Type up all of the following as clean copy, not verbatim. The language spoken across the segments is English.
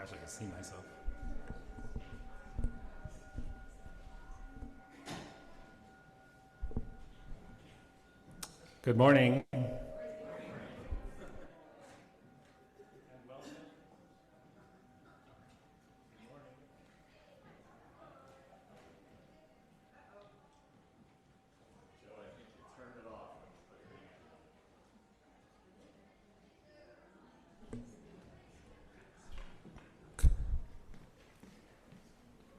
Gosh, I can see myself. Good morning.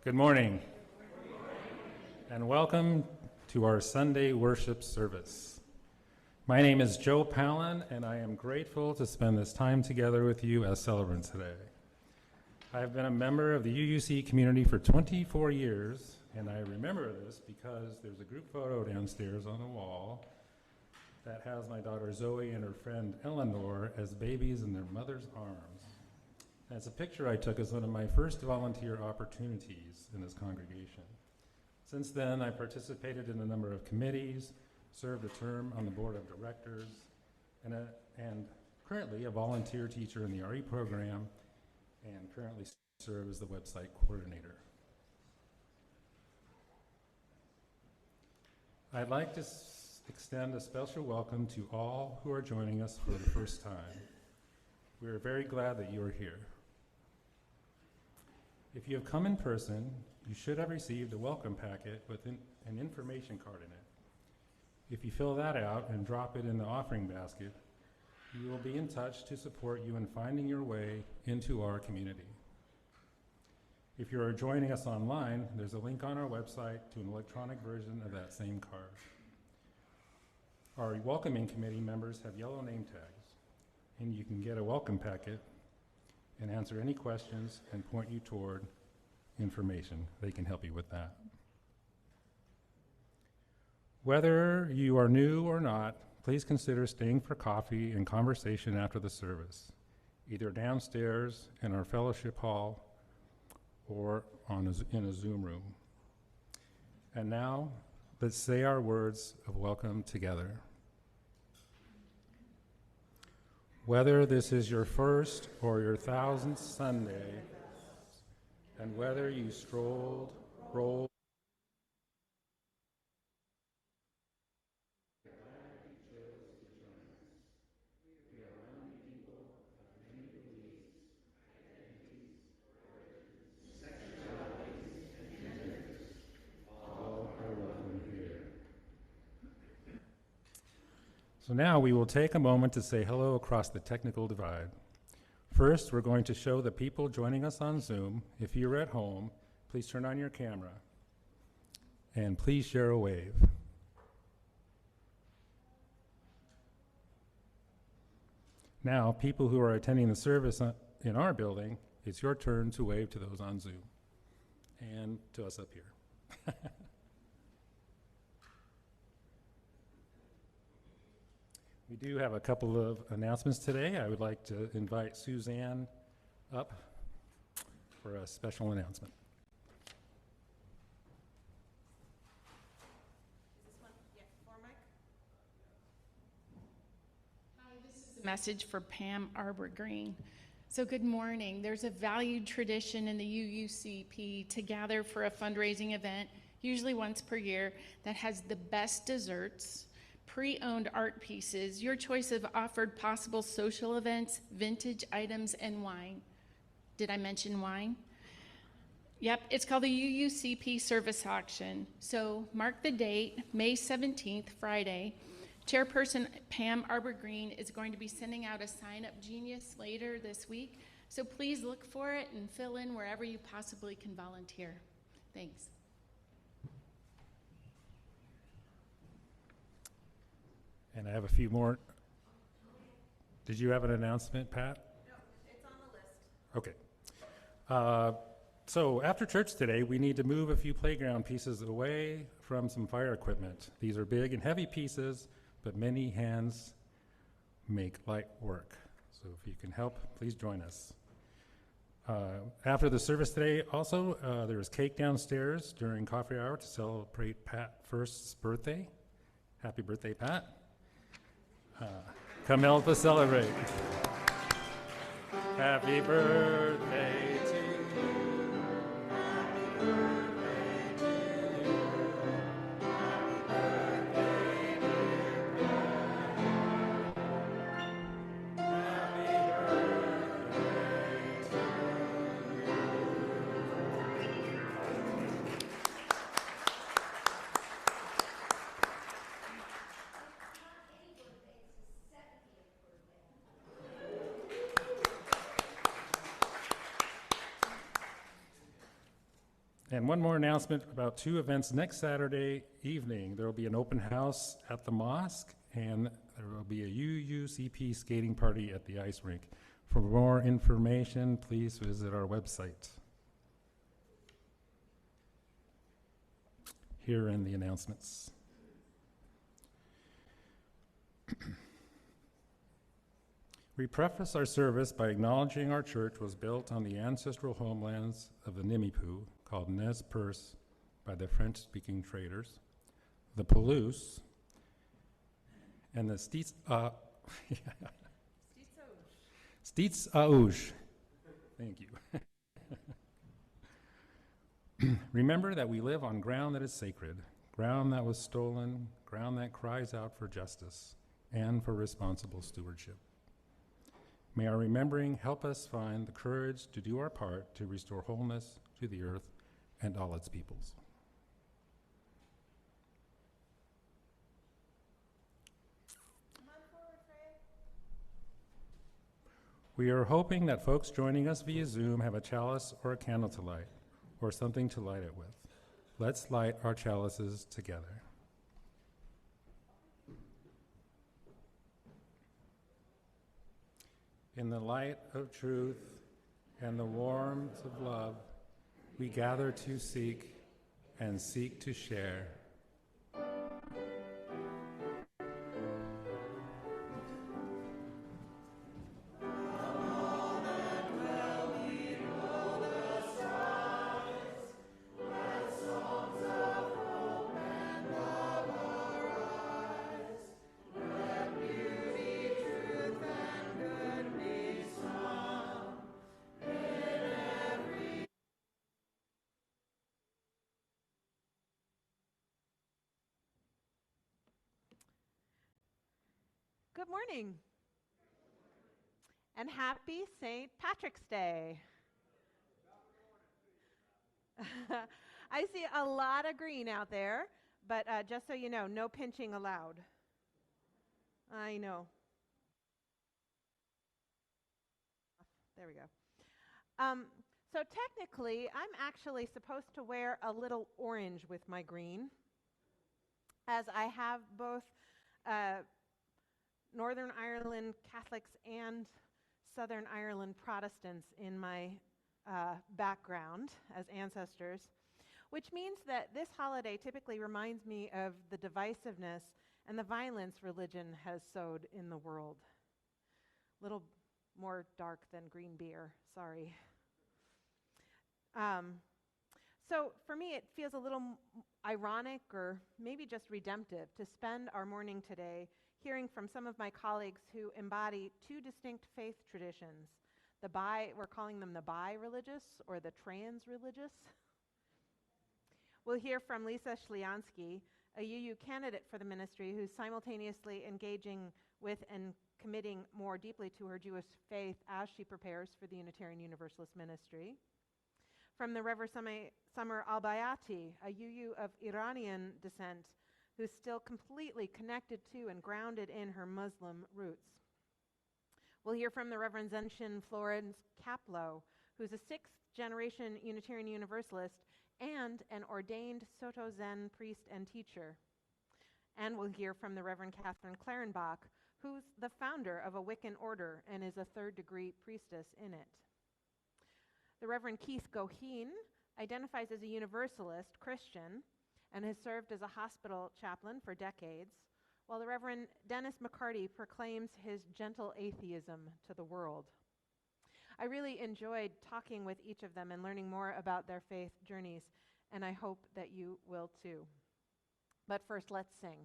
Good morning, and welcome to our Sunday worship service. My name is Joe Palin, and I am grateful to spend this time together with you as celebrants today. I have been a member of the UUC community for 24 years, and I remember this because there's a group photo downstairs on the wall that has my daughter Zoe and her friend Eleanor as babies in their mother's arms. And it's a picture I took as one of my first volunteer opportunities in this congregation. Since then, I participated in a number of committees, served a term on the board of directors, and currently a volunteer teacher in the RE program, and currently serve as the website coordinator. I'd like to extend a special welcome to all who are joining us for the first time. We are very glad that you are here. If you have come in person, you should have received a welcome packet with an information card in it. If you fill that out and drop it in the offering basket, we will be in touch to support you in finding your way into our community. If you are joining us online, there's a link on our website to an electronic version of that same card. Our welcoming committee members have yellow name tags, and you can get a welcome packet and answer any questions and point you toward information. They can help you with that. Whether you are new or not, please consider staying for coffee and conversation after the service, either downstairs in our fellowship hall or in a Zoom room. And now, let's say our words of welcome together. Whether this is your first or your 1000th Sunday, and whether you rolled, So now we will take a moment to say hello across the technical divide. First, we're going to show the people joining us on Zoom. If you're at home, please turn on your camera and please share a wave. Now, people who are attending the service in our building, it's your turn to wave to those on Zoom and to us up here. We do have a couple of announcements today. I would like to invite Suzanne up for a special announcement. Is this one? Yeah, for Mike? Hi, this is a message for Pam Arbor Green. So good morning. There's a valued tradition in the UUCP to gather for a fundraising event, usually once per year, that has the best desserts, pre-owned art pieces, your choice of offered possible social events, vintage items, and wine. Did I mention wine? Yep, it's called the UUCP Service Auction. So mark the date, May 17th, Friday. Chairperson Pam Arbor Green is going to be sending out a sign-up genius later this week. So please look for it and fill in wherever you possibly can volunteer. Thanks. And I have a few more. Did you have an announcement, Pat? No, it's on the list. Okay. So after church today, we need to move a few playground pieces away from some fire equipment. These are big and heavy pieces, but many hands make light work. So if you can help, please join us. After the service today, also, there was cake downstairs during coffee hour to celebrate Pat First's birthday. Happy birthday, Pat. Come help us celebrate. Happy birthday And one more announcement about two events next Saturday evening. There will be an open house at the mosque, and there will be a UUCP skating party at the ice rink. For more information, please visit our website. Here are the announcements. We preface our service by acknowledging our church was built on the ancestral homelands of the Nimipu, called Nez Perce by the French-speaking traders, the Palouse, and the Steets Auge. Thank you. Remember that we live on ground that is sacred, ground that was stolen, ground that cries out for justice and for responsible stewardship. May our remembering help us find the courage to do our part to restore wholeness to the earth and all its peoples. Come on forward, Frey. We are hoping that folks joining us via Zoom have a chalice or a candle to light, or something to light it with. Let's light our chalices together. In the light of truth and the warmth of love, we gather to seek and seek to share. Good morning. And happy St. Patrick's Day. I see a lot of green out there, but just so you know, no pinching allowed. I know. There we go. So technically, I'm actually supposed to wear a little orange with my green, as I have both Northern Ireland Catholics and Southern Ireland Protestants in my background as ancestors, which means that this holiday typically reminds me of the divisiveness and the violence religion has sowed in the world. A little more dark than green beer, sorry. So for me, it feels a little ironic or maybe just redemptive to spend our morning today hearing from some of my colleagues who embody two distinct faith traditions. We're calling them the bi-religious or the trans-religious. We'll hear from Lisa Shliansky, a UU candidate for the ministry who's simultaneously engaging with and committing more deeply to her Jewish faith as she prepares for the Unitarian Universalist ministry. From the Reverend Summer Albayati, a UU of Iranian descent, who's still completely connected to and grounded in her Muslim roots. We'll hear from the Reverend Zenshin Florence Kaplow, who's a sixth-generation Unitarian Universalist and an ordained Soto Zen priest and teacher. And we'll hear from the Reverend Catherine Clarenbach, who's the founder of a Wiccan order and is a third-degree priestess in it. The Reverend Keith Goheen identifies as a Universalist Christian and has served as a hospital chaplain for decades, while the Reverend Dennis McCarty proclaims his gentle atheism to the world. I really enjoyed talking with each of them and learning more about their faith journeys, and I hope that you will too. But first, let's sing.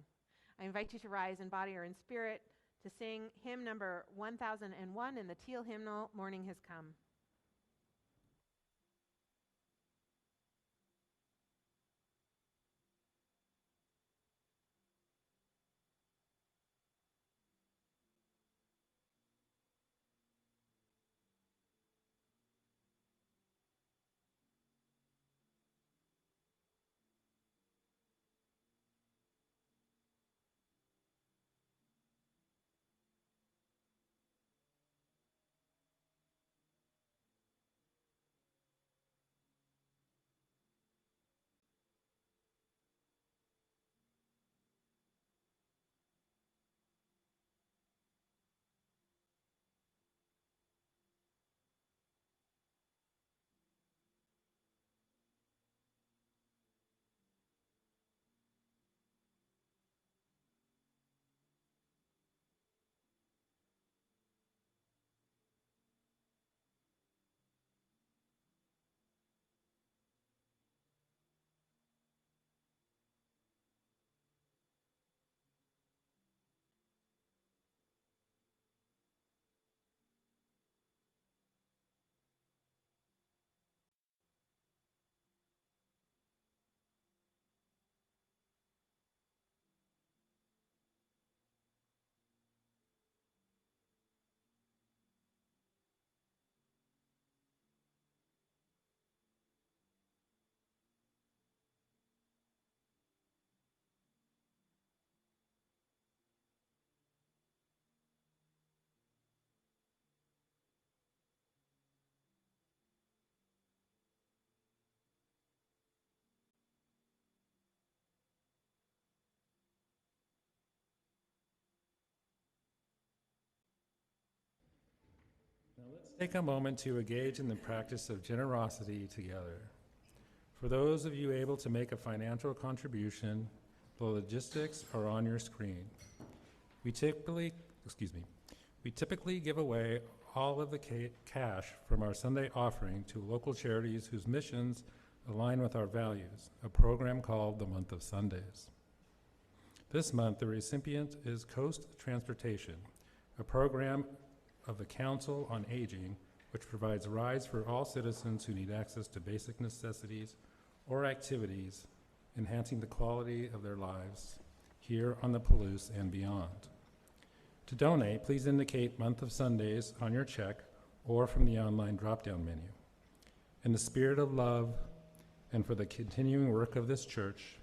I invite you to rise in body or in spirit to sing hymn number 1001 in the Teal hymnal, Morning Has Come. Let's take a moment to engage in the practice of generosity together. For those of you able to make a financial contribution, the logistics are on your screen. We typically give away all of the cash from our Sunday offering to local charities whose missions align with our values, a program called the Month of Sundays. This month, the recipient is Coast Transportation, a program of the Council on Aging, which provides rides for all citizens who need access to basic necessities or activities, enhancing the quality of their lives here on the Palouse and beyond. To donate, please indicate Month of Sundays on your check or from the online drop-down menu. In the spirit of love and for the continuing work of this church,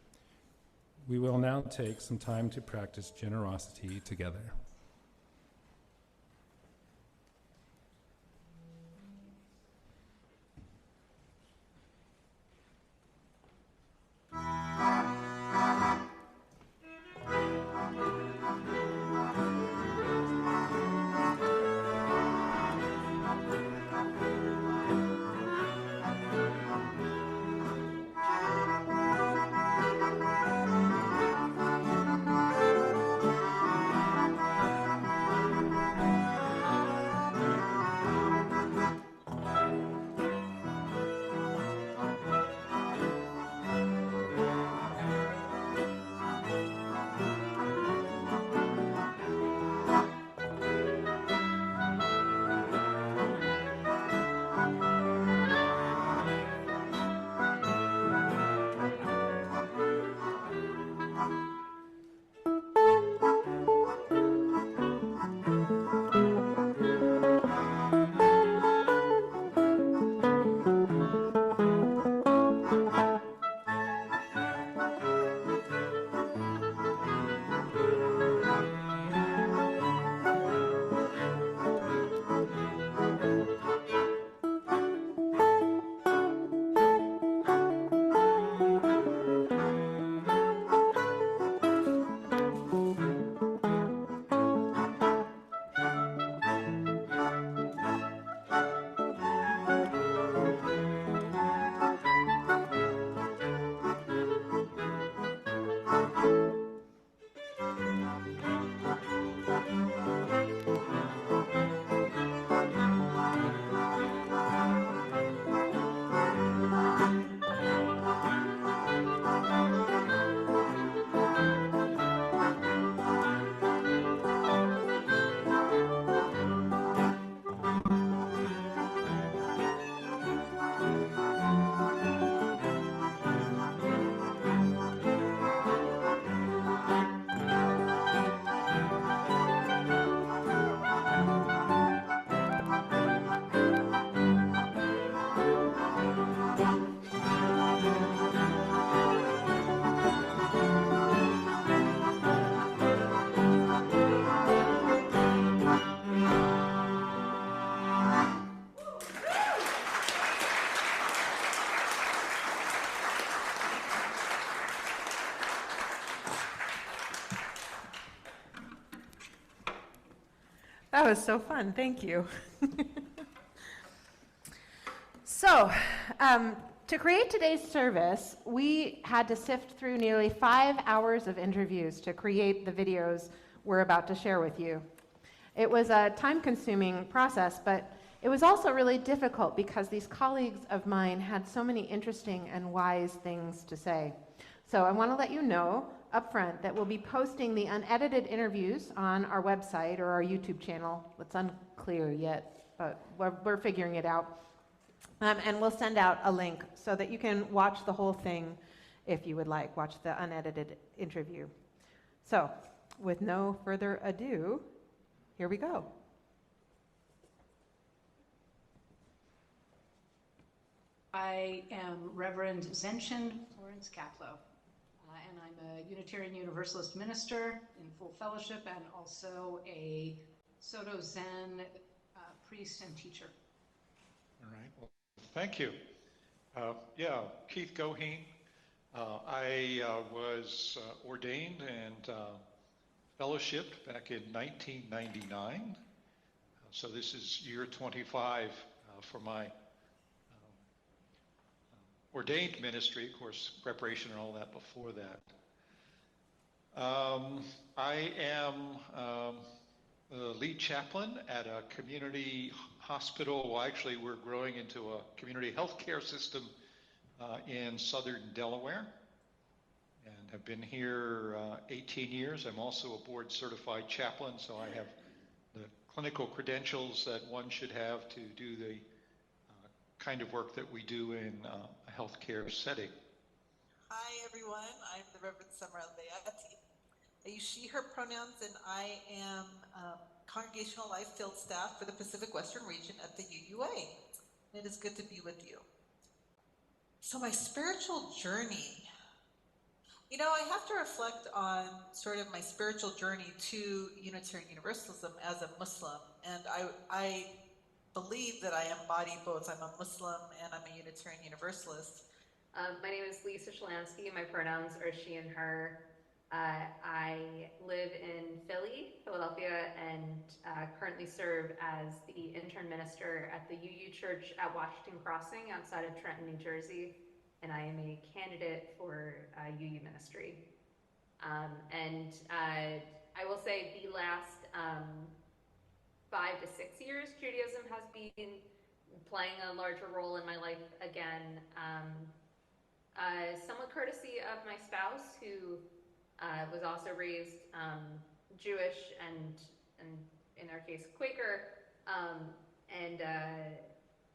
we will now take some time to practice generosity together. That was so fun. Thank you. So, to create today's service, we had to sift through nearly 5 hours of interviews to create the videos we're about to share with you. It was a time-consuming process, but it was also really difficult because these colleagues of mine had so many interesting and wise things to say. So I want to let you know up front that we'll be posting the unedited interviews on our website or our YouTube channel. It's unclear yet, but we're figuring it out. And we'll send out a link so that you can watch the whole thing if you would like, watch the unedited interview. So, with no further ado, here we go. I am Reverend Zenshin Florence Kaplow, and I'm a Unitarian Universalist minister in full fellowship and also a Soto Zen priest and teacher. All right, well, thank you. Keith Goheen. I was ordained and fellowshipped back in 1999 So this is year 25 for my ordained ministry, of course, preparation and all that before that. I am the lead chaplain at a community hospital. Well, actually, we're growing into a community health care system in southern Delaware, and have been here 18 years. I'm also a board certified chaplain, so I have the clinical credentials that one should have to do the kind of work that we do in a healthcare setting. Hi everyone, I'm the Reverend Summer Leati. I use she, her pronouns, and I am Congregational Life Field Staff for the Pacific Western Region at the UUA. It is good to be with you. So my spiritual journey, I have to reflect on sort of my spiritual journey to Unitarian Universalism as a Muslim, and I believe that I embody both. I'm a Muslim and I'm a Unitarian Universalist. My name is Lisa Shalansky. My pronouns are she and her. I live in Philadelphia, and currently serve as the intern minister at the UU Church at Washington Crossing outside of Trenton, New Jersey. And I am a candidate for UU ministry. And I will say the last 5 to 6 years, Judaism has been playing a larger role in my life again. Somewhat courtesy of my spouse, who was also raised Jewish and in their case Quaker, and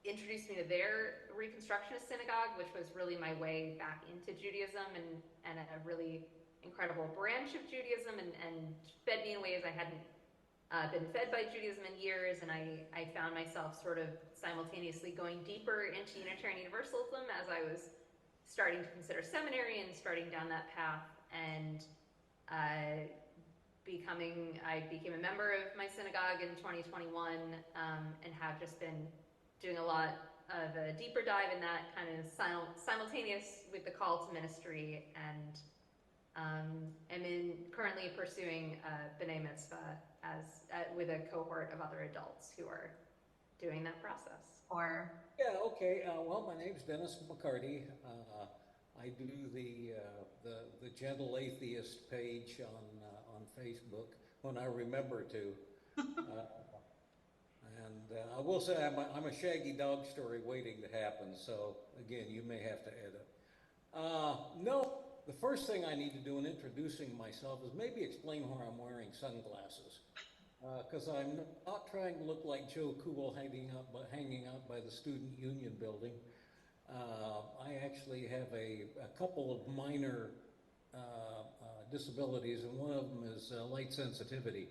introduced me to their Reconstructionist synagogue, which was really my way back into Judaism and a really incredible branch of Judaism, and fed me in ways I hadn't been fed by Judaism in years. And I found myself sort of simultaneously going deeper into Unitarian Universalism as I was starting to consider seminary and starting down that path, and I became a member of my synagogue in 2021, and have just been doing a lot of a deeper dive in that, kind of simultaneous with the call to ministry, and am currently pursuing B'nai Mitzvah with a cohort of other adults who are doing that process. Yeah, okay. Well, my name's Dennis McCarty. I do the Gentle Atheist page on Facebook when I remember to. And I will say I'm a shaggy dog story waiting to happen. So again, you may have to edit. No, the first thing I need to do in introducing myself is maybe explain why I'm wearing sunglasses. Because I'm not trying to look like Joe Cool hanging out by the Student Union building. I actually have a couple of minor disabilities, and one of them is light sensitivity.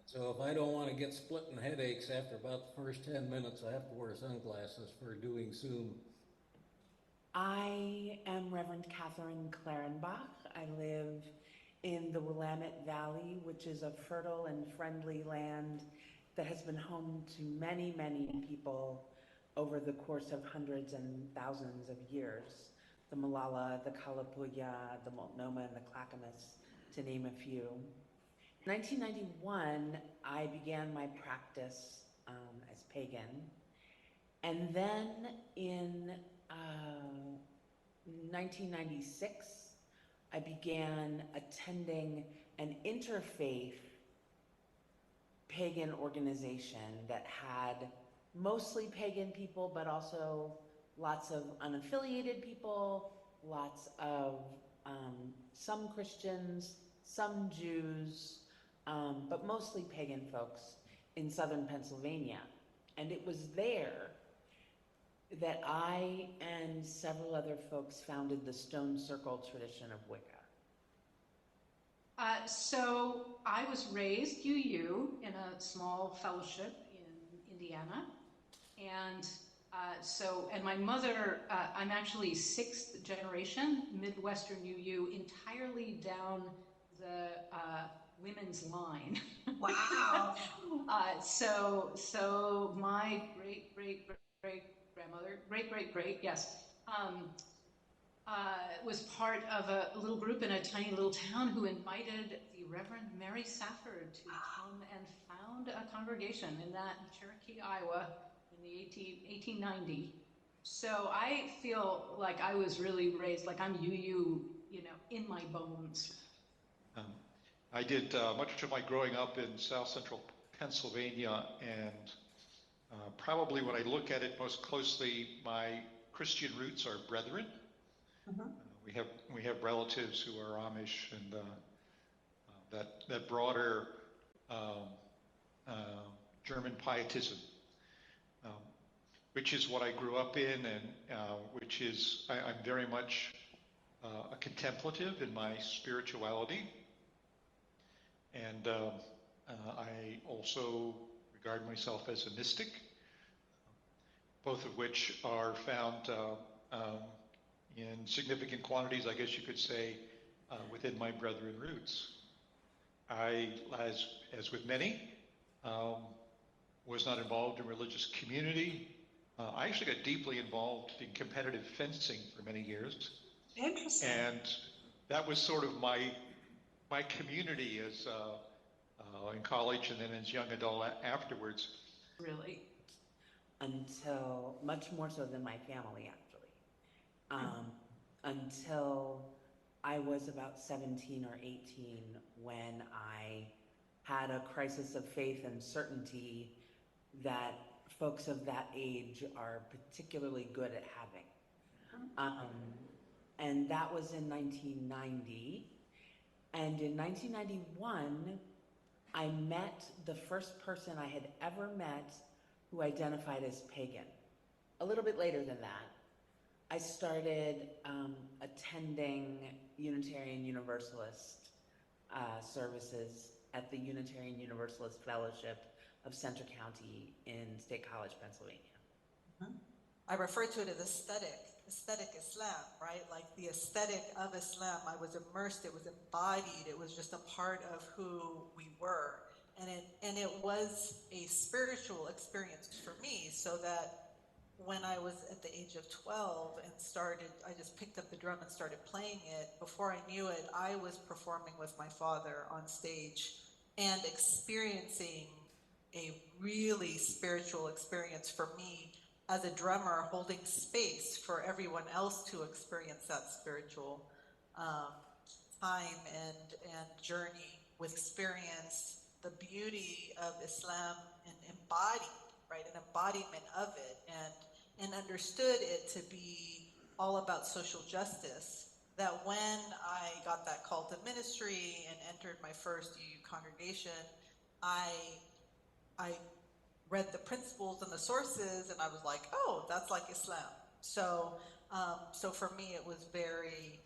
So if I don't want to get split in headaches after about the first 10 minutes, I have to wear sunglasses for doing Zoom. I am Reverend Catherine Clarenbach. I live in the Willamette Valley, which is a fertile and friendly land that has been home to many, many people over the course of hundreds and thousands of years. The Molalla, the Kalapuya, the Multnomah, and the Clackamas, to name a few. In 1991, I began my practice as pagan. And then in 1996, I began attending an interfaith pagan organization that had mostly pagan people, but also lots of unaffiliated people, lots of some Christians, some Jews, but mostly pagan folks in southern Pennsylvania. And it was there that I and several other folks founded the Stone Circle tradition of Wicca. So I was raised UU in a small fellowship in Indiana, and and my mother, I'm actually 6th generation Midwestern UU, entirely down the women's line. Wow. So my great grandmother, yes, was part of a little group in a tiny little town who invited the Reverend Mary Safford to come and found a congregation in that Cherokee, Iowa in the 1890. So I feel like I was really raised, like I'm UU, in my bones. I did much of my growing up in South Central Pennsylvania, and probably when I look at it most closely, my Christian roots are Brethren. We have relatives who are Amish, and that broader German pietism, which is what I grew up in, and which is I'm very much a contemplative in my spirituality, and I also regard myself as a mystic, both of which are found in significant quantities, I guess you could say, within my Brethren roots. I, as with many, was not involved in religious community. I actually got deeply involved in competitive fencing for many years. Interesting. And that was sort of my community as in college and then as young adult afterwards. Really? Until, much more so than my family, actually. Until I was about 17 or 18 when I had a crisis of faith and certainty that folks of that age are particularly good at having. And that was in 1990. And in 1991, I met the first person I had ever met who identified as pagan. A little bit later than that, I started attending Unitarian Universalist services at the Unitarian Universalist Fellowship of Center County in State College, Pennsylvania. I refer to it as aesthetic Islam, right? Like the aesthetic of Islam. I was immersed, it was embodied, it was just a part of who we were. And it was a spiritual experience for me, so that when I was at the age of 12 and I just picked up the drum and started playing it. Before I knew it, I was performing with my father on stage and experiencing a really spiritual experience for me as a drummer, holding space for everyone else to experience that spiritual time and journey, with experience the beauty of Islam and embodied, right, an embodiment of it, and understood it to be all about social justice. That when I got that call to ministry and entered my first UU congregation, I read the principles and the sources, and I was like, oh, that's like Islam. So for me, it was very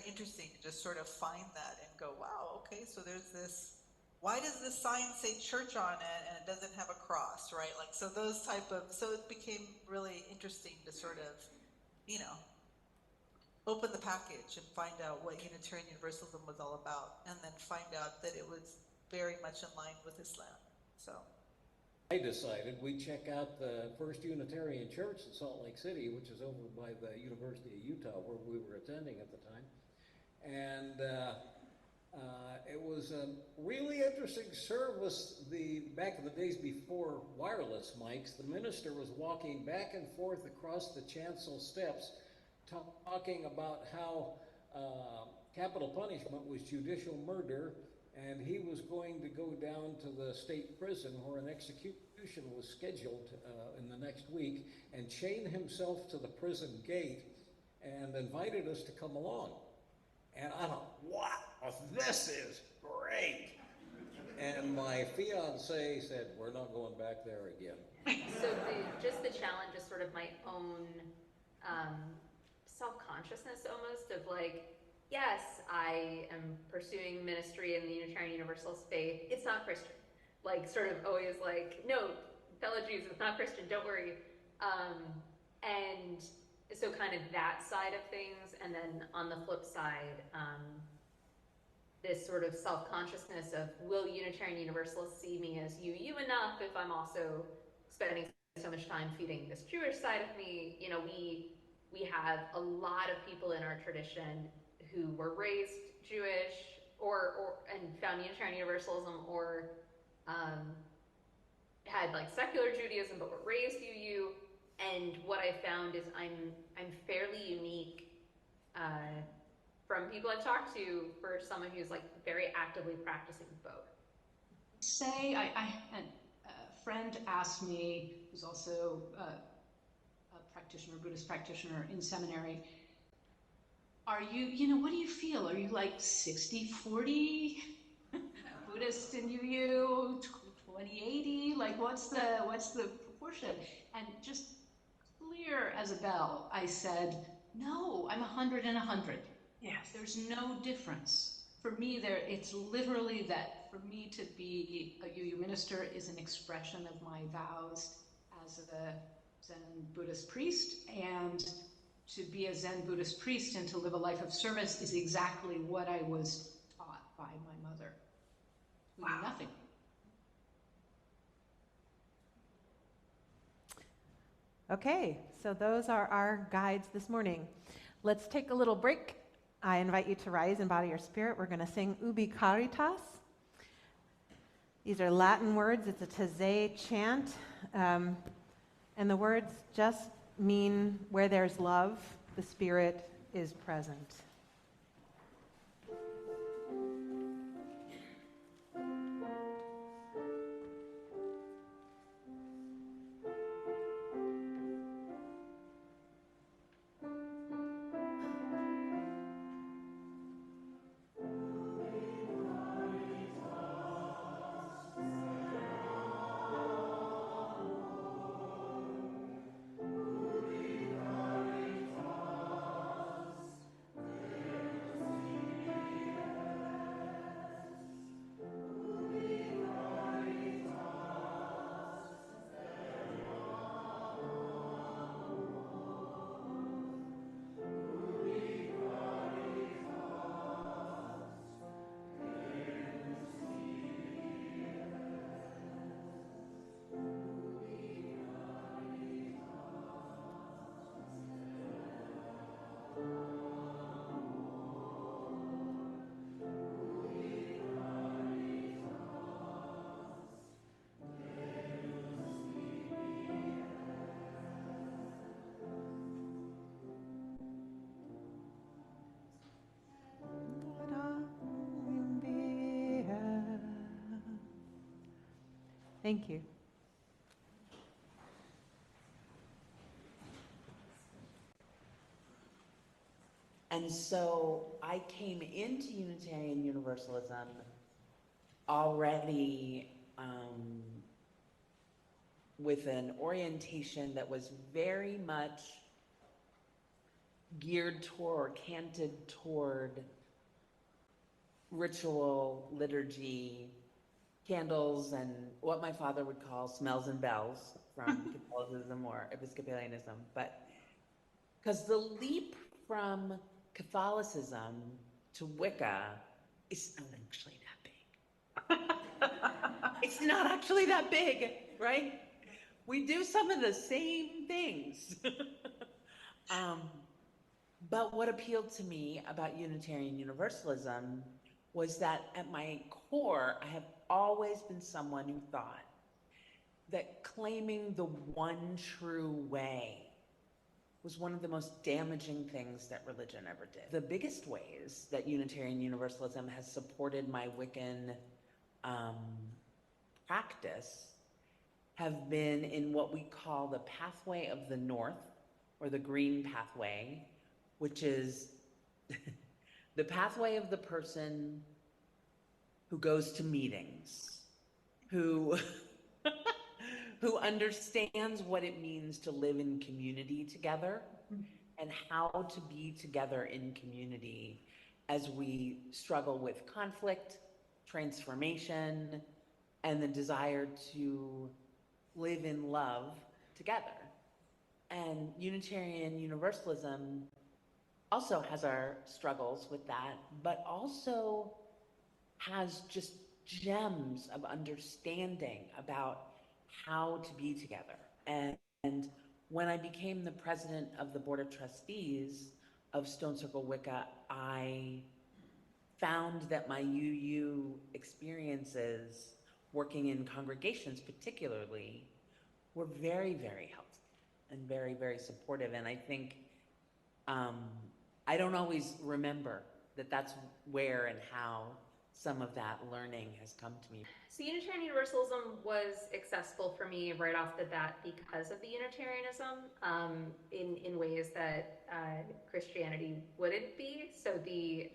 interesting to just sort of find that and go, wow, okay, so there's this. Why does this sign say church on it and it doesn't have a cross, right? Like, so it became really interesting to sort of, open the package and find out what Unitarian Universalism was all about, and then find out that it was very much in line with Islam. So I decided we'd check out the First Unitarian Church in Salt Lake City, which is over by the University of Utah, where we were attending at the time. And it was a really interesting service. Back in the days before wireless mics, the minister was walking back and forth across the chancel steps, talking about how capital punishment was judicial murder, and he was going to go down to the state prison where an execution was scheduled in the next week, and chain himself to the prison gate, and invited us to come along. And I thought, wow, this is great. And my fiance said, we're not going back there again. So just the challenge is sort of my own self-consciousness almost of like, yes, I am pursuing ministry in the Unitarian Universalist faith. It's not Christian. Like, sort of always like, no, fellow Jews, it's not Christian, don't worry. And so kind of that side of things. And then on the flip side, this sort of self-consciousness of, will Unitarian Universalists see me as UU enough if I'm also spending so much time feeding this Jewish side of me? we have a lot of people in our tradition who were raised Jewish and found Unitarian Universalism, or had like secular Judaism but were raised UU. And what I found is I'm fairly unique from people I've talked to for someone who's like very actively practicing both. A friend asked me, who's also a practitioner, Buddhist practitioner in seminary, are you, what do you feel? Are you like 60-40 Buddhist in UU, 20-80? Like what's the proportion? And just clear as a bell, I said, no, I'm 100 and 100. Yes. There's no difference. For me, it's literally that for me to be a UU minister is an expression of my vows as a Zen Buddhist priest, and to be a Zen Buddhist priest and to live a life of service is exactly what I was taught by my mother, who knew nothing. Okay, so those are our guides this morning. Let's take a little break. I invite you to rise and body your spirit. We're going to sing Ubi Caritas. These are Latin words. It's a Taizé chant. And the words just mean where there's love, the Spirit is present. Thank you. And so I came into Unitarian Universalism already with an orientation that was very much geared toward, canted toward ritual, liturgy, candles, and what my father would call smells and bells from Catholicism or Episcopalianism. But because the leap from Catholicism to Wicca is not actually that big. It's not actually that big, right? We do some of the same things. But what appealed to me about Unitarian Universalism was that at my core, I have always been someone who thought that claiming the one true way was one of the most damaging things that religion ever did. The biggest ways that Unitarian Universalism has supported my Wiccan practice have been in what we call the pathway of the North, or the green pathway, which is the pathway of the person who goes to meetings, who who understands what it means to live in community together and how to be together in community as we struggle with conflict, transformation, and the desire to live in love together. And Unitarian Universalism also has our struggles with that, but also has just gems of understanding about how to be together. And When I became the president of the Board of Trustees of Stone Circle Wicca, I found that my UU experiences, working in congregations particularly, were very, very helpful and very, very supportive. And I think I don't always remember that that's where and how some of that learning has come to me. So Unitarian Universalism was accessible for me right off the bat because of the Unitarianism in ways that Christianity wouldn't be. So the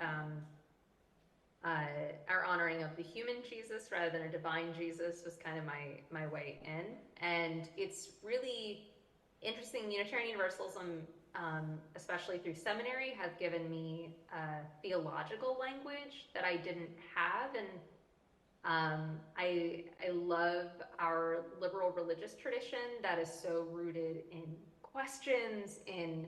our honoring of the human Jesus rather than a divine Jesus was kind of my way in. And it's really interesting. Unitarian Universalism, especially through seminary, has given me theological language that I didn't have. And I love our liberal religious tradition that is so rooted in questions, in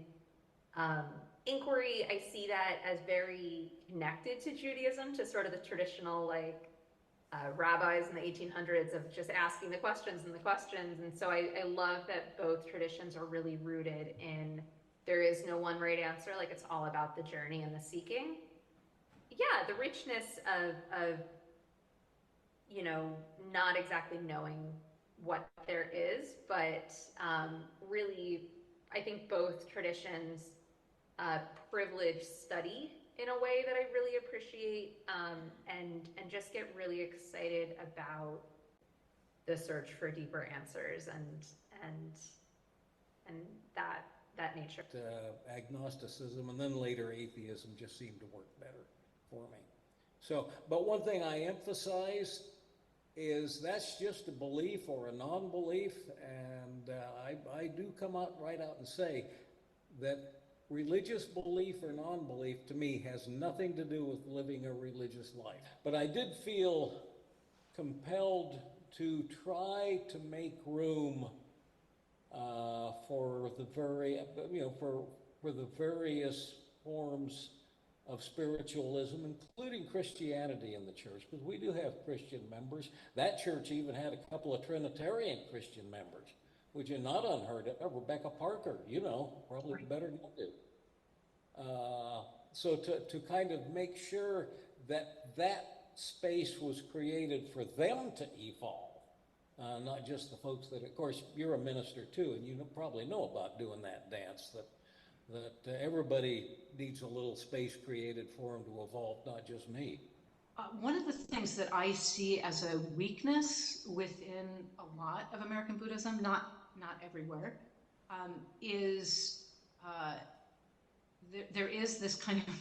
inquiry. I see that as very connected to Judaism, to sort of the traditional rabbis in the 1800s of just asking the questions and the questions. And so I love that both traditions are really rooted in there is no one right answer. Like, it's all about the journey and the seeking. Yeah, the richness of you know, not exactly knowing what there is, but really, I think both traditions privilege study in a way that I really appreciate, and just get really excited about the search for deeper answers and that nature. Agnosticism and then later atheism just seemed to work better for me. So, but one thing I emphasize is that's just a belief or a non-belief, and I do come out right out and say that religious belief or non-belief to me has nothing to do with living a religious life. But I did feel compelled to try to make room for the various forms of spiritualism, including Christianity in the church, because we do have Christian members. That church even had a couple of Trinitarian Christian members, which are not unheard of. Rebecca Parker, probably better than I do. So to kind of make sure that space was created for them to evolve, not just the folks that, of course, you're a minister too, and you probably know about doing that dance, that everybody needs a little space created for them to evolve, not just me. One of the things that I see as a weakness within a lot of American Buddhism, not everywhere, is there is this kind of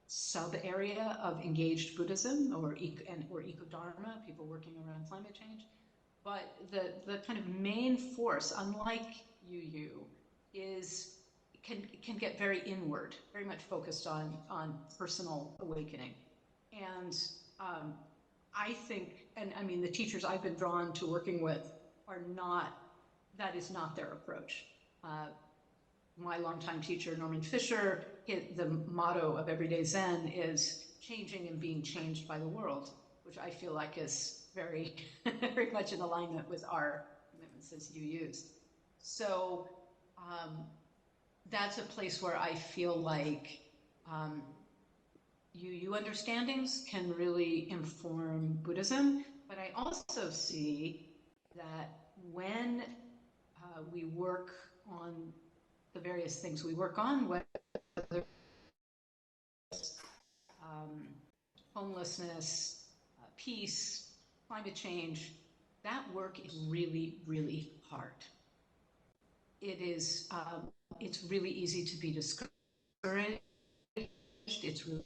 sub area of engaged Buddhism or eco-dharma, people working around climate change. But the kind of main force, unlike UU, can get very inward, very much focused on personal awakening. And I think, and I mean, the teachers I've been drawn to working with that is not their approach. My longtime teacher, Norman Fisher, the motto of Everyday Zen is changing and being changed by the world, which I feel like is very, very much in alignment with our commitments as UUs. So that's a place where I feel like UU understandings can really inform Buddhism, but I also see that when we work on the various things we work on, whether homelessness, peace, climate change, that work is really, really hard. It is, it's really easy to be discouraged. It's really,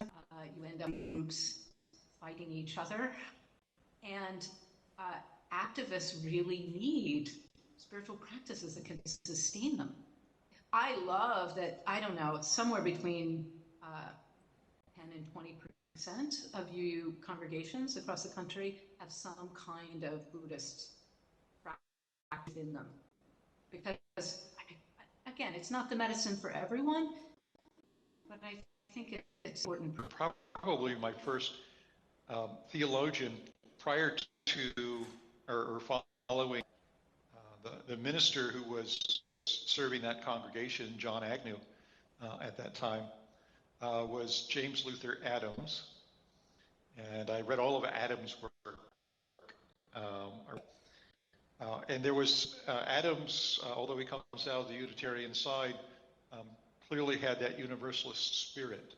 you end up in groups fighting each other. And activists really need spiritual practices that can sustain them. I love that, I don't know, somewhere between 10 and 20% of UU congregations across the country have some kind of Buddhist practice in them. Because, again, it's not the medicine for everyone, but I think it's important. Probably my first theologian prior to or following the minister who was serving that congregation, John Agnew, at that time, was James Luther Adams. And I read all of Adams' work. And there was Adams, although he comes out of the Unitarian side, clearly had that Universalist spirit.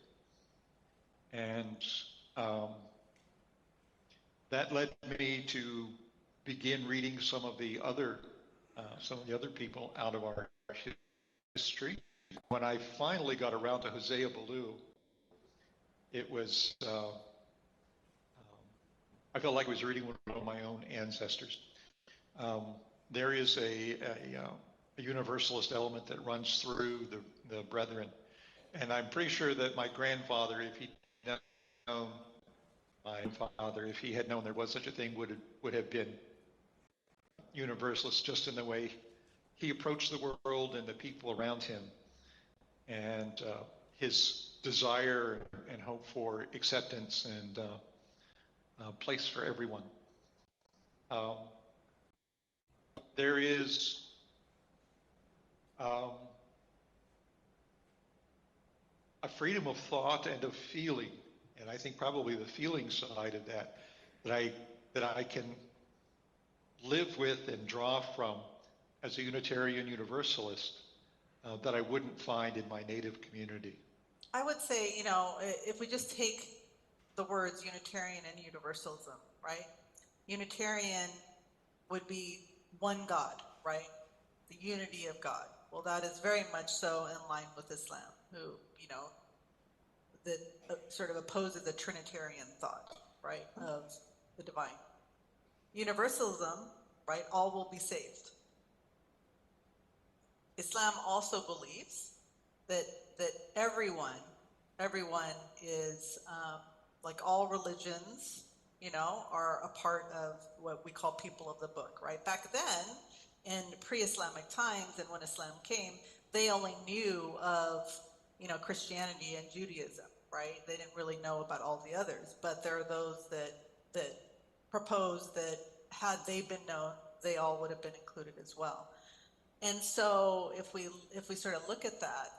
And that led me to begin reading some of the other people out of our history. When I finally got around to Hosea Ballou, it was I felt like I was reading one of my own ancestors. There is a universalist element that runs through the brethren, and I'm pretty sure that my grandfather, if he had known my father, if he had known there was such a thing, would have been universalist, just in the way he approached the world and the people around him, and his desire and hope for acceptance and place for everyone. There is a freedom of thought and of feeling, and I think probably the feeling side of that I can live with and draw from as a Unitarian Universalist that I wouldn't find in my native community. I would say, if we just take the words Unitarian and Universalism, right? Unitarian would be one God, right? The unity of God. Well, that is very much so in line with Islam, who, that sort of opposes the Trinitarian thought, right, of the divine. Universalism, right, all will be saved. Islam also believes that everyone is, like all religions, are a part of what we call people of the book, right? Back then, in pre-Islamic times, and when Islam came, they only knew of, Christianity and Judaism, right? They didn't really know about all the others, but there are those that propose that had they been known, they all would have been included as well. And so if we sort of look at that,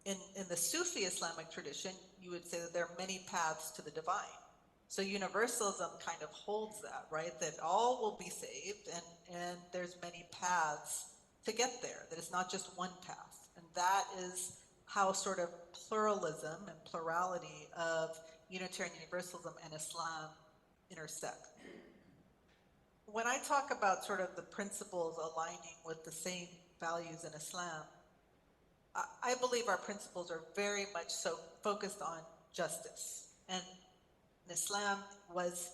in the Sufi Islamic tradition, you would say that there are many paths to the divine. So universalism kind of holds that, right? That all will be saved, and there's many paths to get there, that it's not just one path. And that is how sort of pluralism and plurality of Unitarian Universalism and Islam intersect. When I talk about sort of the principles aligning with the same values in Islam, I believe our principles are very much so focused on justice. And Islam was,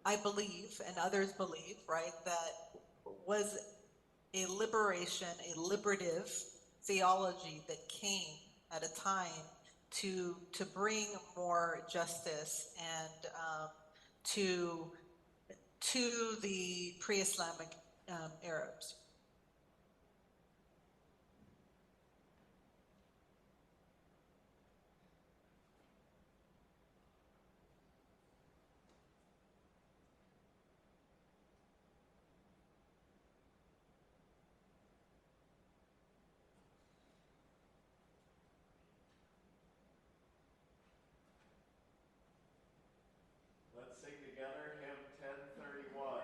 I believe, and others believe, right, that was a liberation, a liberative theology that came at a time to bring more justice and to the pre-Islamic Arabs. Let's sing together hymn 1031.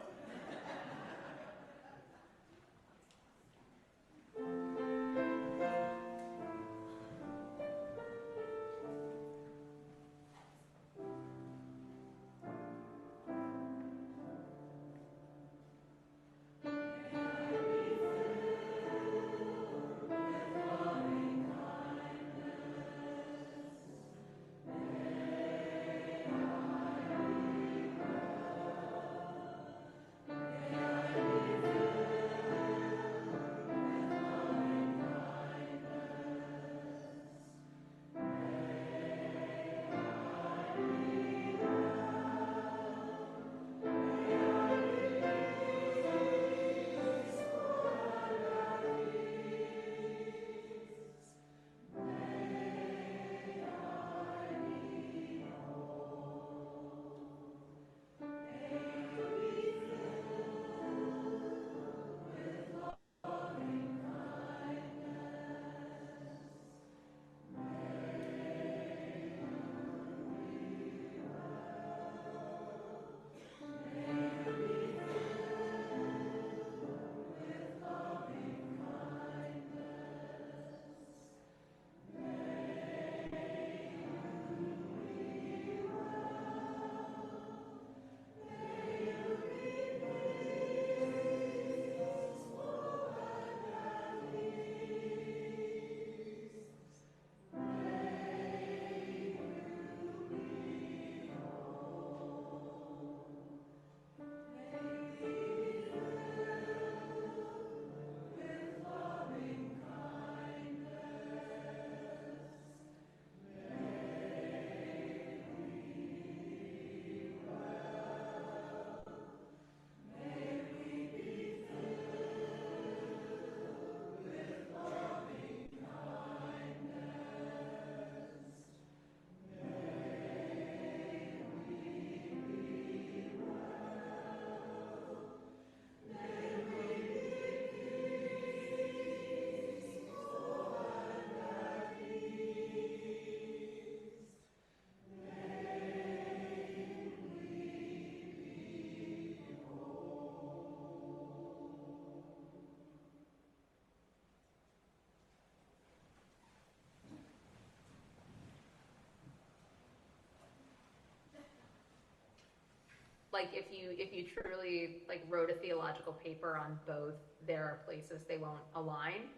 like if you truly like wrote a theological paper on both, there are places they won't align.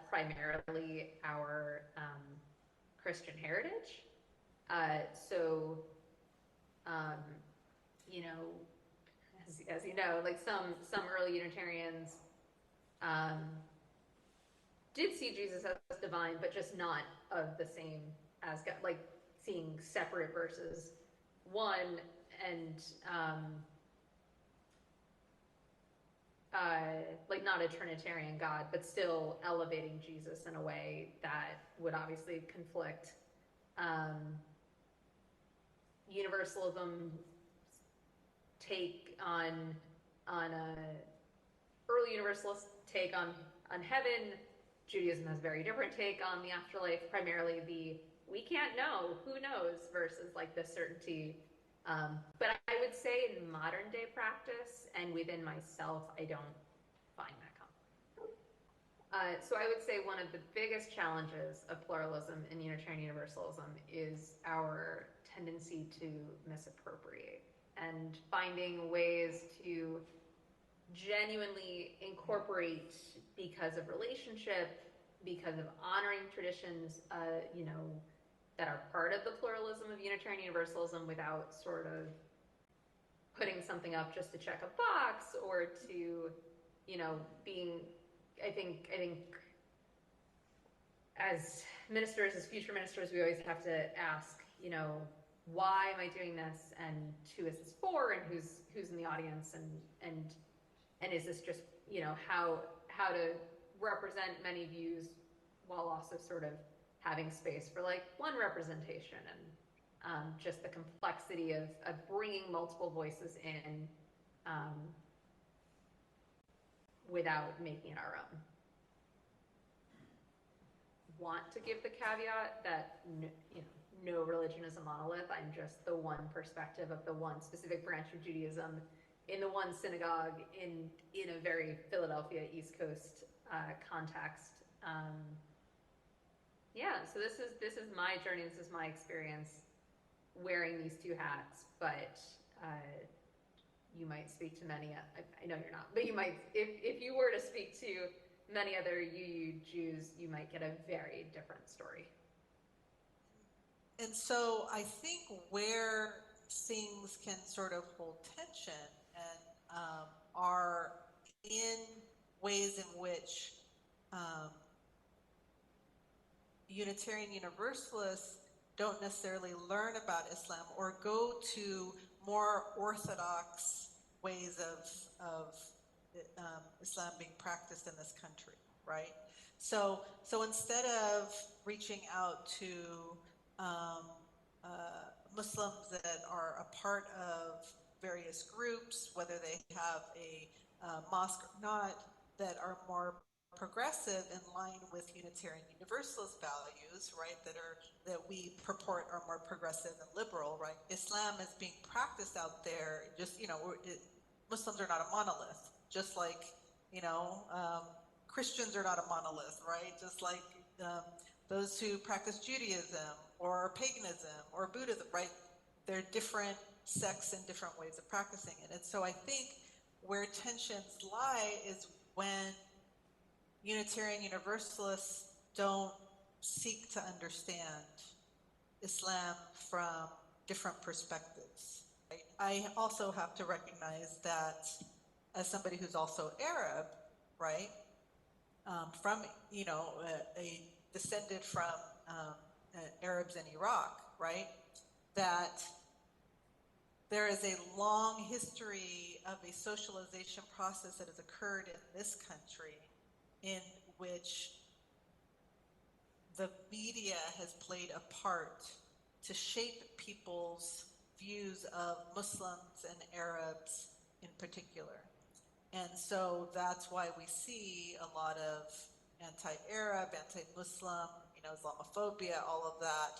Primarily our Christian heritage. So, you know, as you know, like some early Unitarians did see Jesus as divine, but just not of the same as God, like seeing separate verses, one, and like not a Trinitarian God, but still elevating Jesus in a way that would obviously conflict Universalism take on a early Universalist take on heaven. Judaism has a very different take on the afterlife, primarily the we can't know, who knows, versus like the certainty. But I would say in modern day practice and within myself, I don't find that common. So I would say one of the biggest challenges of pluralism in Unitarian Universalism is our tendency to misappropriate and finding ways to genuinely incorporate because of relationship, because of honoring traditions, you know, that are part of the pluralism of Unitarian Universalism without sort of putting something up just to check a box or to, you know, being, I think as ministers, as future ministers, we always have to ask, you know, why am I doing this, and who is this for, and who's in the audience, and is this just, you know, how to represent many views while also sort of having space for like one representation, and just the complexity of bringing multiple voices in without making it our own. Want to give the caveat that you know, no religion is a monolith. I'm just the one perspective of the one specific branch of Judaism in the one synagogue in a very Philadelphia East Coast context. Yeah, so this is my journey. This is my experience wearing these two hats. But you might speak to many. I know you're not, but you might. If you were to speak to many other UU Jews, you might get a very different story. And so I think where things can sort of hold tension and are in ways in which Unitarian Universalists don't necessarily learn about Islam or go to more orthodox ways of Islam being practiced in this country, right? So instead of reaching out to Muslims that are a part of various groups, whether they have a mosque or not, that are more progressive in line with Unitarian Universalist values, right, that we purport are more progressive and liberal, right? Islam is being practiced out there, just, you know, Muslims are not a monolith, just like, you know, Christians are not a monolith, right? Just like those who practice Judaism or paganism or Buddhism, right? They're different sects and different ways of practicing it. And so I think where tensions lie is when Unitarian Universalists don't seek to understand Islam from different perspectives. Right? I also have to recognize that as somebody who's also Arab, right, from, you know, descended from Arabs in Iraq, right, that there is a long history of a socialization process that has occurred in this country in which the media has played a part to shape people's views of Muslims and Arabs in particular. And so that's why we see a lot of anti-Arab, anti-Muslim, you know, Islamophobia, all of that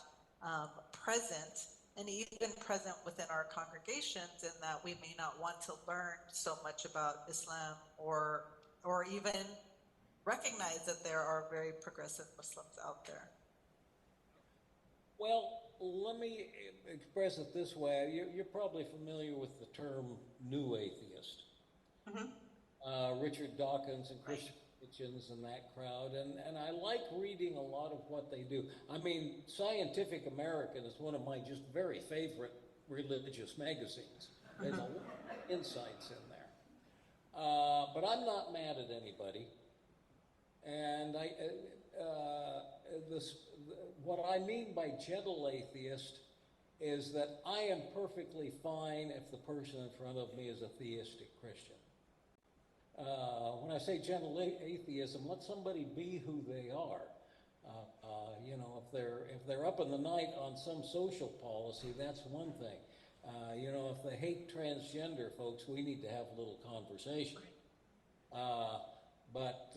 present, and even present within our congregations, in that we may not want to learn so much about Islam or even recognize that there are very progressive Muslims out there. Well, let me express it this way. You're probably familiar with the term new atheist. Richard Dawkins and Christian Hitchens and that crowd, and I like reading a lot of what they do. I mean, Scientific American is one of my just very favorite religious magazines. There's a lot of insights in there. But I'm not mad at anybody. And what I mean by gentle atheist is that I am perfectly fine if the person in front of me is a theistic Christian. When I say gentle atheism, let somebody be who they are. You know, if they're up in the night on some social policy, that's one thing. You know, if they hate transgender folks, we need to have a little conversation. But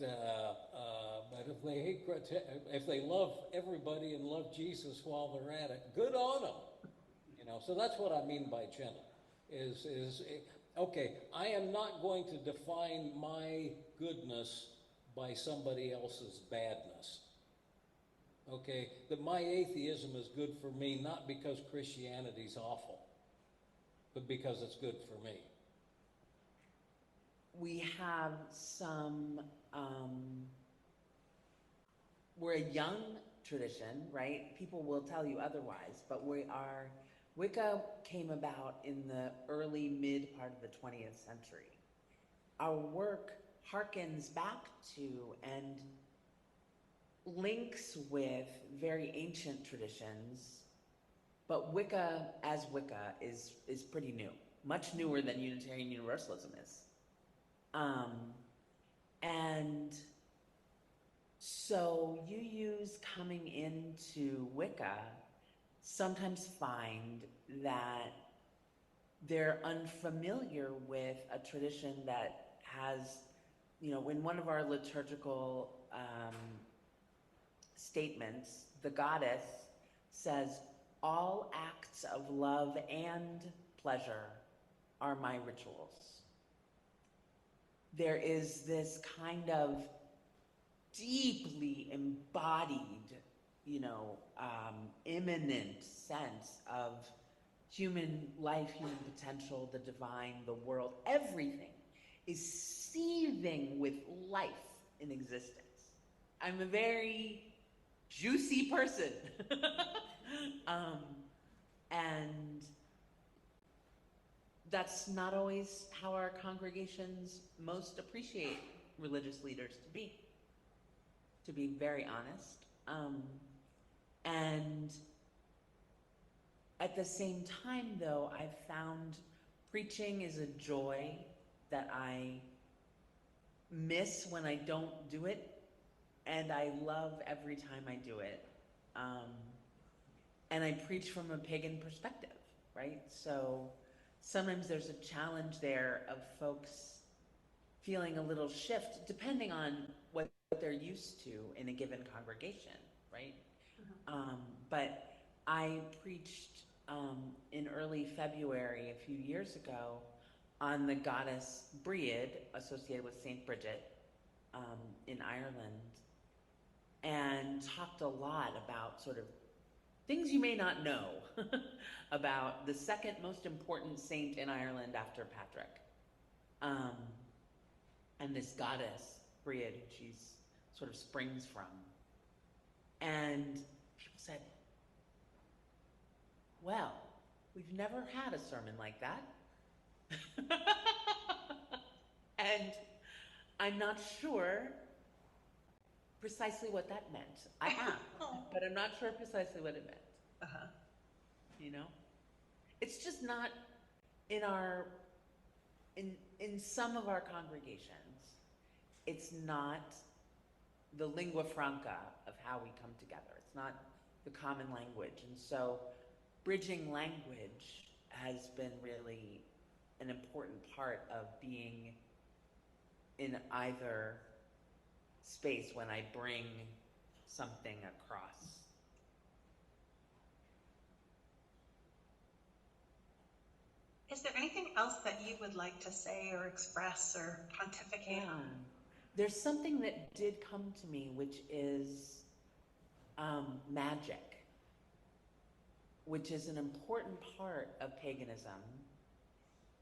if they love everybody and love Jesus while they're at it, good on them. You know, so that's what I mean by gentle. Okay, I am not going to define my goodness by somebody else's badness. Okay, that my atheism is good for me, not because Christianity's awful, but because it's good for me. We have some, we're a young tradition, right? People will tell you otherwise, but Wicca came about in the early mid part of the 20th century. Our work harkens back to and links with very ancient traditions, but Wicca as Wicca is pretty new, much newer than Unitarian Universalism is. And so UUs coming into Wicca sometimes find that they're unfamiliar with a tradition that has, you know, in one of our liturgical statements, the goddess says, "All acts of love and pleasure are my rituals." There is this kind of deeply embodied, you know, immanent sense of human life, human potential, the divine, the world, everything is seething with life in existence. I'm a very juicy person. And that's not always how our congregations most appreciate religious leaders to be very honest. And at the same time, though, I've found preaching is a joy that I miss when I don't do it, and I love every time I do it. And I preach from a pagan perspective, right? So sometimes there's a challenge there of folks feeling a little shift depending on what they're used to in a given congregation, right? But I preached in early February a few years ago on the goddess Bríd, associated with Saint Bridget in Ireland, and talked a lot about sort of things you may not know about the second most important saint in Ireland after Patrick. And this goddess, Bríd, who she's sort of springs from. And people said, well, we've never had a sermon like that. And I'm not sure precisely what that meant. I have, but I'm not sure precisely what it meant. You know? It's just not in our, in some of our congregations, it's not the lingua franca of how we come together. It's not the common language. And so bridging language has been really an important part of being in either space when I bring something across. Is there anything else that you would like to say or express or pontificate on? There's something that did come to me, which is magic. which is an important part of paganism.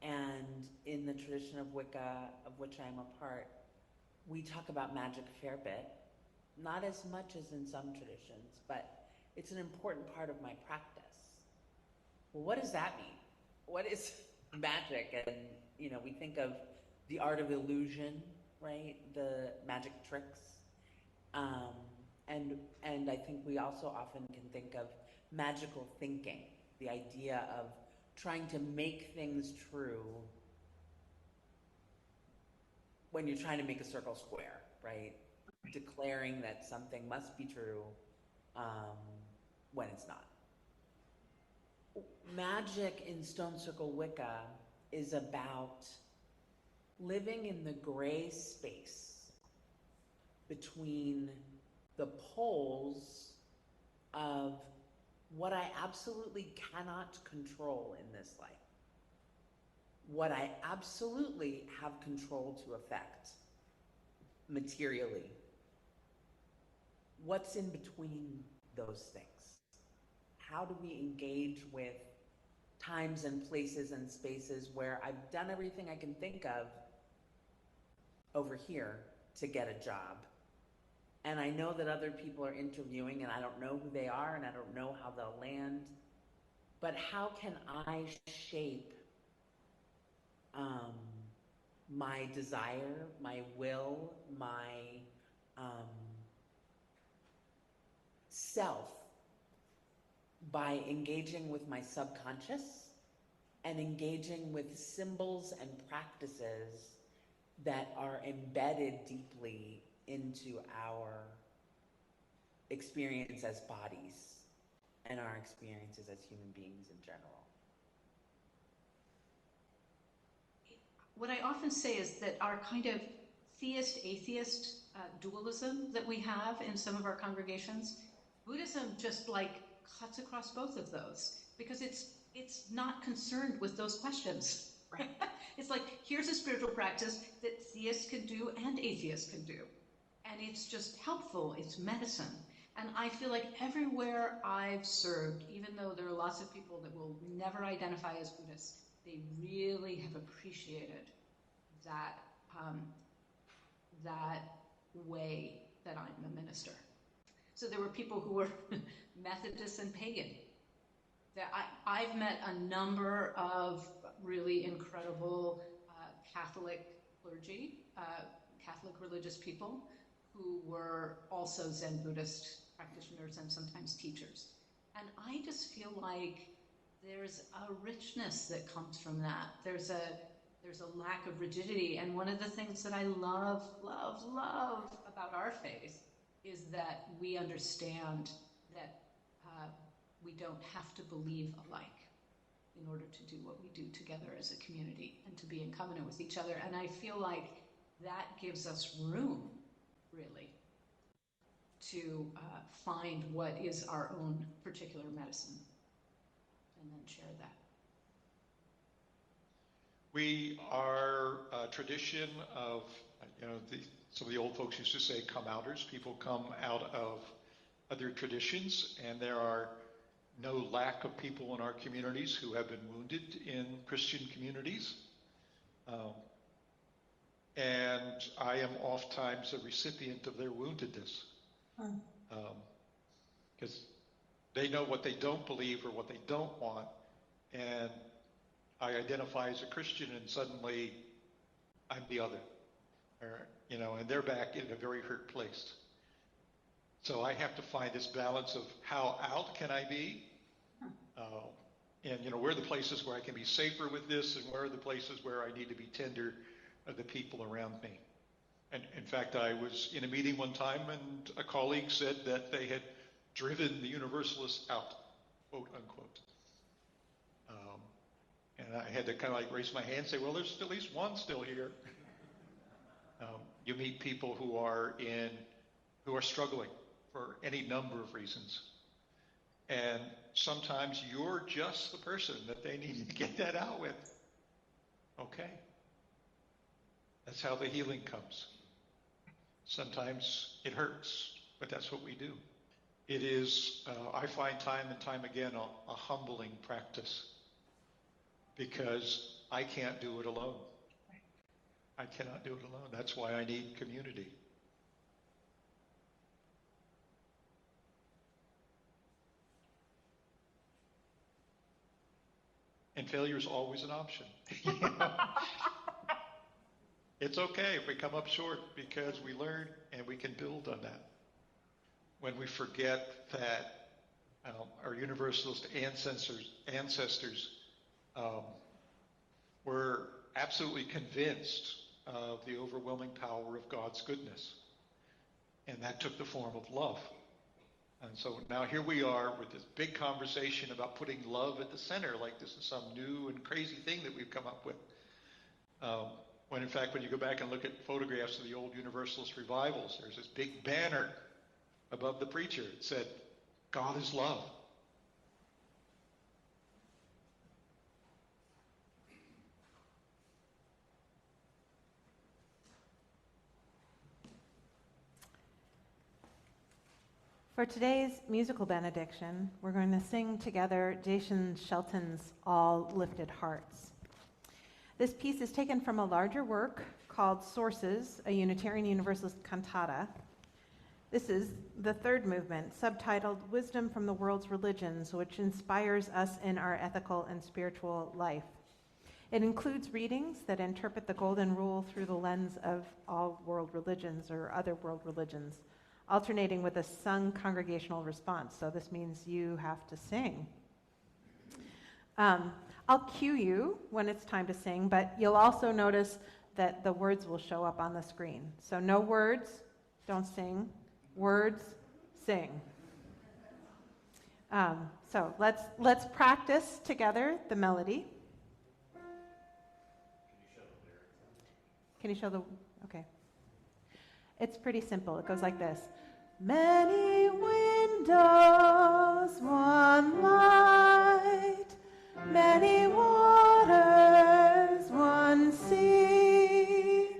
And in the tradition of Wicca, of which I'm a part, we talk about magic a fair bit. Not as much as in some traditions, but it's an important part of my practice. Well, what does that mean? What is magic? And, you know, we think of the art of illusion, right? The magic tricks. And I think we also often can think of magical thinking, the idea of trying to make things true when you're trying to make a circle square, right? Declaring that something must be true when it's not. Magic in Stone Circle Wicca is about living in the gray space between the poles of what I absolutely cannot control in this life, what I absolutely have control to affect materially. What's in between those things? How do we engage with times and places and spaces where I've done everything I can think of over here to get a job? And I know that other people are interviewing and I don't know who they are and I don't know how they'll land. But how can I shape my desire, my will, my self by engaging with my subconscious and engaging with symbols and practices that are embedded deeply into our experience as bodies and our experiences as human beings in general. What I often say is that our kind of theist-atheist dualism that we have in some of our congregations, Buddhism just like cuts across both of those because it's not concerned with those questions. Right? It's like, here's a spiritual practice that theists can do and atheists can do. And it's just helpful, it's medicine. And I feel like everywhere I've served, even though there are lots of people that will never identify as Buddhists, they really have appreciated that, that way that I'm a minister. So there were people who were Methodist and pagan. I've met a number of really incredible Catholic clergy, Catholic religious people who were also Zen Buddhist practitioners and sometimes teachers. And I just feel like there's a richness that comes from that. There's a lack of rigidity. And one of the things that I love, love, love about our faith is that we understand that we don't have to believe alike in order to do what we do together as a community and to be in covenant with each other. And I feel like that gives us room, really, to find what is our own particular medicine and then share that. We are a tradition of, some of the old folks used to say come-outers. People come out of other traditions, and there are no lack of people in our communities who have been wounded in Christian communities. And I am oftentimes a recipient of their woundedness. Because they know what they don't believe or what they don't want, and I identify as a Christian and suddenly I'm the other. Or, and they're back in a very hurt place. So I have to find this balance of how out can I be? And where are the places where I can be safer with this, and where are the places where I need to be tender of the people around me? And in fact, I was in a meeting one time and a colleague said that they had driven the Universalists out, quote unquote. And I had to kind of like raise my hand and say, well, there's at least one still here. You meet people who are struggling for any number of reasons. And sometimes you're just the person that they need to get that out with. Okay. That's how the healing comes. Sometimes it hurts, but that's what we do. It is, I find time and time again, a humbling practice because I can't do it alone. I cannot do it alone. That's why I need community. And failure is always an option. You know? It's okay if we come up short because we learn and we can build on that. When we forget that our Universalist ancestors were absolutely convinced of the overwhelming power of God's goodness. And that took the form of love. And so now here we are with this big conversation about putting love at the center, like this is some new and crazy thing that we've come up with. When in fact, when you go back and look at photographs of the old Universalist revivals, there's this big banner above the preacher. It said, God is love. For today's musical benediction, we're going to sing together Jason Shelton's All Lifted Hearts. This piece is taken from a larger work called Sources, a Unitarian Universalist cantata. This is the third movement, subtitled Wisdom from the World's Religions, which inspires us in our ethical and spiritual life. It includes readings that interpret the Golden Rule through the lens of all world religions or other world religions, alternating with a sung congregational response. So this means you have to sing. I'll cue you when it's time to sing, but you'll also notice that the words will show up on the screen. So no words, don't sing. Words, sing. So let's practice together the melody. Can you show the lyrics? Okay. It's pretty simple. It goes like this. Many windows, one light, many waters, one sea,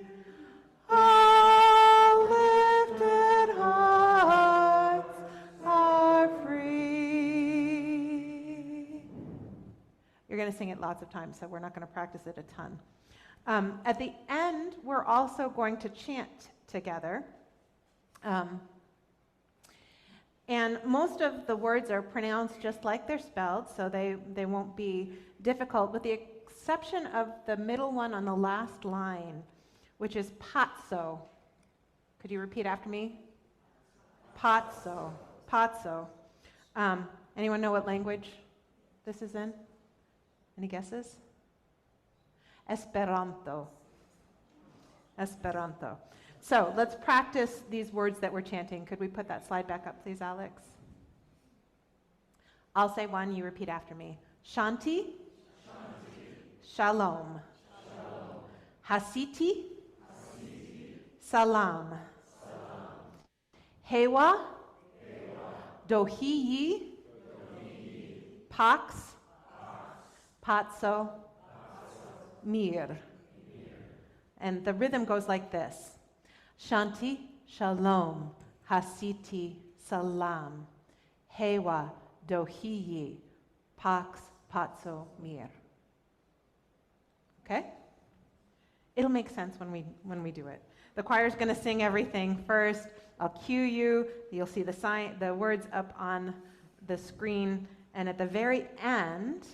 all lifted hearts are free. You're going to sing it lots of times, so we're not going to practice it a ton. At the end, we're also going to chant together. And most of the words are pronounced just like they're spelled, so they won't be difficult, with the exception of the middle one on the last line, which is patso. Could you repeat after me? Patso. Patso. Anyone know what language this is in? Any guesses? Esperanto. Esperanto. So let's practice these words that we're chanting. Could we put that slide back up, please, Alex? I'll say one, you repeat after me. Shanti. Shanti. Shalom. Shalom. Hasiti. Hasiti. Salam. Salam. Hewa. Dohiyi. Pax. Patso. Mir. And the rhythm goes like this. Shanti, Shalom, Hasiti, Salam, Hewa, Dohiyi, Pax, Patso, Mir. Okay? It'll make sense when we do it. The choir's going to sing everything first. I'll cue you. You'll see the words up on the screen. And at the very end,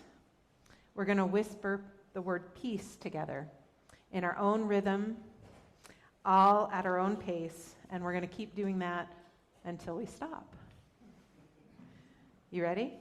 we're going to whisper the word peace together in our own rhythm, all at our own pace, and we're going to keep doing that until we stop. You ready?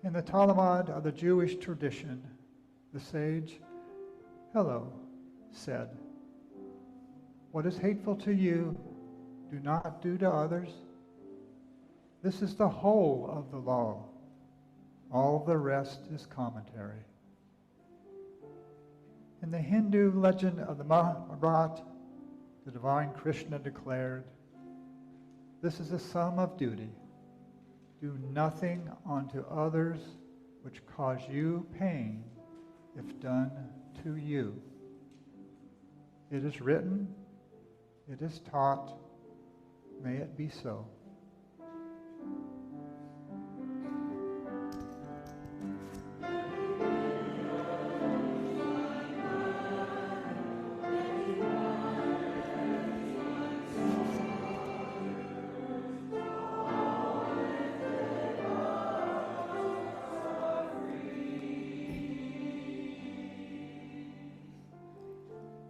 In the Talmud of the Jewish tradition, the sage, Hello, said, "What is hateful to you, do not do to others." This is the whole of the law. All the rest is commentary. In the Hindu legend of the Mahabharata, the divine Krishna declared, "This is a sum of duty. Do nothing unto others which cause you pain if done to you." It is written, it is taught, may it be so.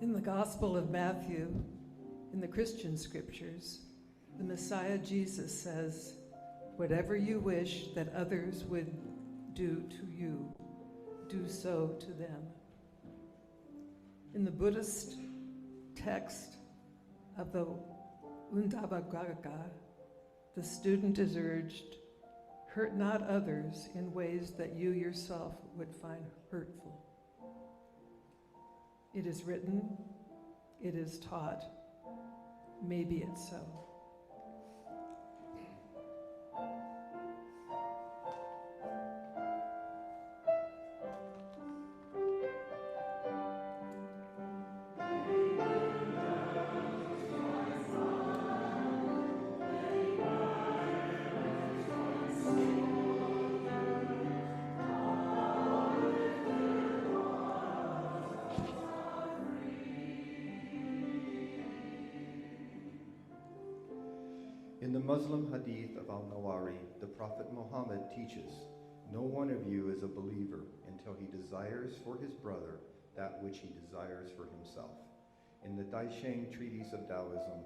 In the Gospel of Matthew, in the Christian scriptures, the Messiah Jesus says, "Whatever you wish that others would do to you, do so to them." In the Buddhist text of the Undavagga, the student is urged, "Hurt not others in ways that you yourself would find hurtful." It is written, it is taught, maybe it's so. In the Muslim hadith of al-Nawari, the Prophet Muhammad teaches, "No one of you is a believer until he desires for his brother that which he desires for himself." In the Daisheng Treatise of Taoism,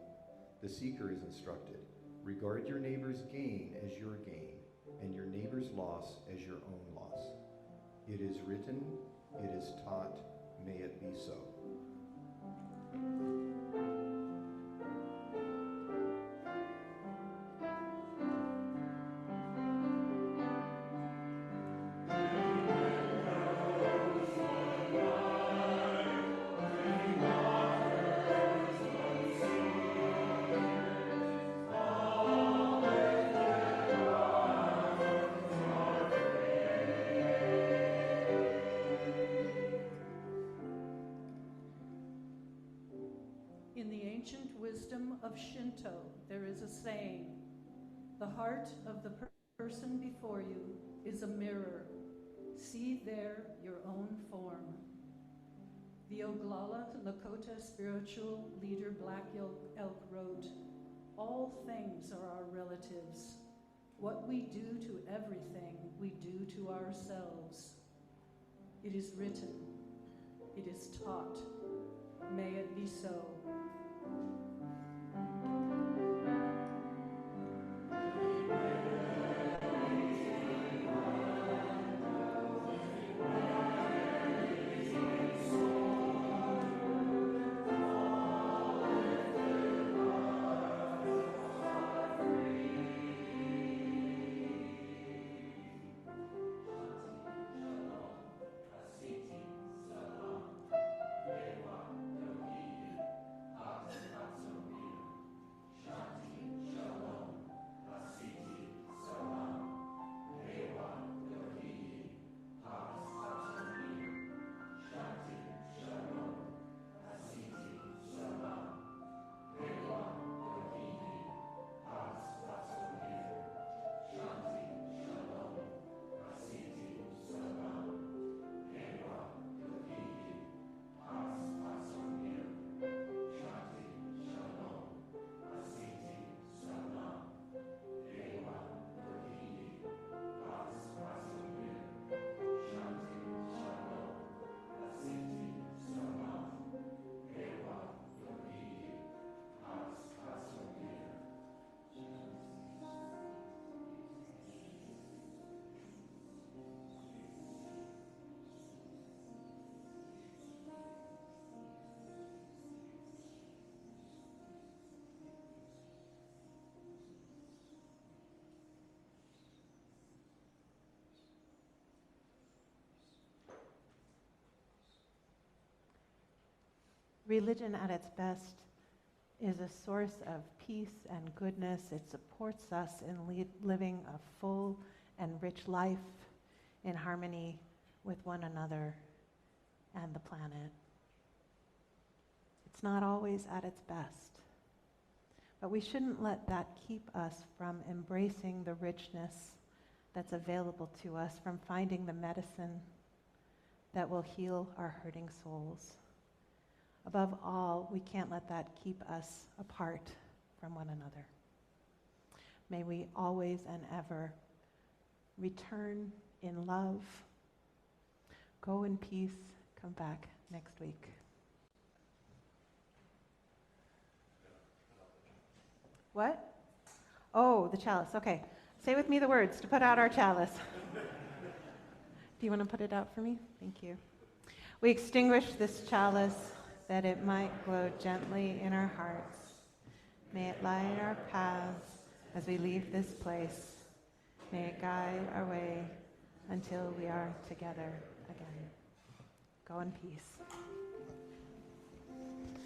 the seeker is instructed, "Regard your neighbor's gain as your gain, and your neighbor's loss as your own loss." It is written, it is taught, may it be so. In the ancient wisdom of Shinto, there is a saying, "The heart of the person before you is a mirror. See there your own form." The Oglala Lakota spiritual leader Black Elk wrote, "All things are our relatives. What we do to everything, we do to ourselves." It is written, it is taught, may it be so. Religion at its best is a source of peace and goodness. It supports us in living a full and rich life in harmony with one another and the planet. It's not always at its best, but we shouldn't let that keep us from embracing the richness that's available to us, from finding the medicine that will heal our hurting souls. Above all, we can't let that keep us apart from one another. May we always and ever return in love. Go in peace. Come back next week. What? Oh, the chalice. Okay. Say with me the words to put out our chalice. Do you want to put it out for me? Thank you. We extinguish this chalice that it might glow gently in our hearts. May it light our paths as we leave this place. May it guide our way until we are together again. Go in peace.